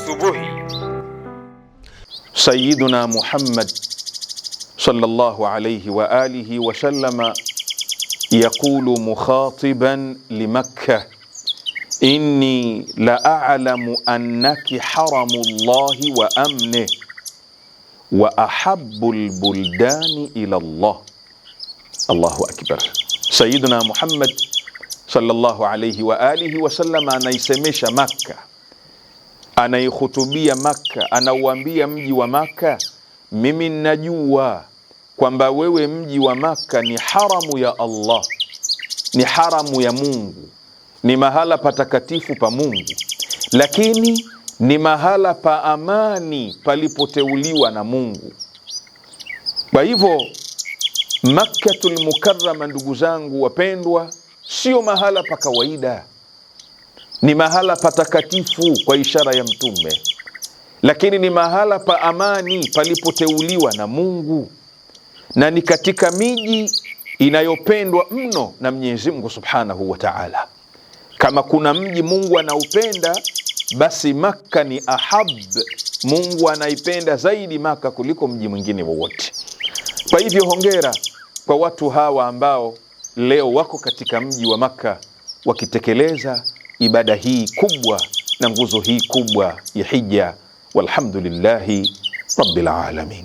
asubuhi. Sayyiduna Muhammad sallallahu alayhi wa alihi wa sallama yaqulu mukhatiban liMakkah, inni la a'lamu annaki haramullahi wa amnih wa ahabbul buldani ila Allah. Allahu akbar. Sayyiduna Muhammad sallallahu alayhi wa alihi wa sallama anaisemesha Makka, anaihutubia Makka, anauambia mji wa Makka, mimi ninajua kwamba wewe mji wa Makka ni haramu ya Allah, ni haramu ya Mungu, ni mahala patakatifu pa Mungu, lakini ni mahala pa amani palipoteuliwa na Mungu. Kwa hivyo Makkatul Mukarrama, ndugu zangu wapendwa, sio mahala pa kawaida, ni mahala patakatifu kwa ishara ya Mtume, lakini ni mahala pa amani palipoteuliwa na Mungu, na ni katika miji inayopendwa mno na Mwenyezi Mungu Subhanahu wa Ta'ala. Kama kuna mji Mungu anaupenda, basi Makka ni ahab. Mungu anaipenda zaidi Makka kuliko mji mwingine wowote. Kwa hivyo hongera kwa watu hawa ambao leo wako katika mji wa Makka wakitekeleza ibada hii kubwa na nguzo hii kubwa ya hija. Walhamdulillahi Rabbil alamin.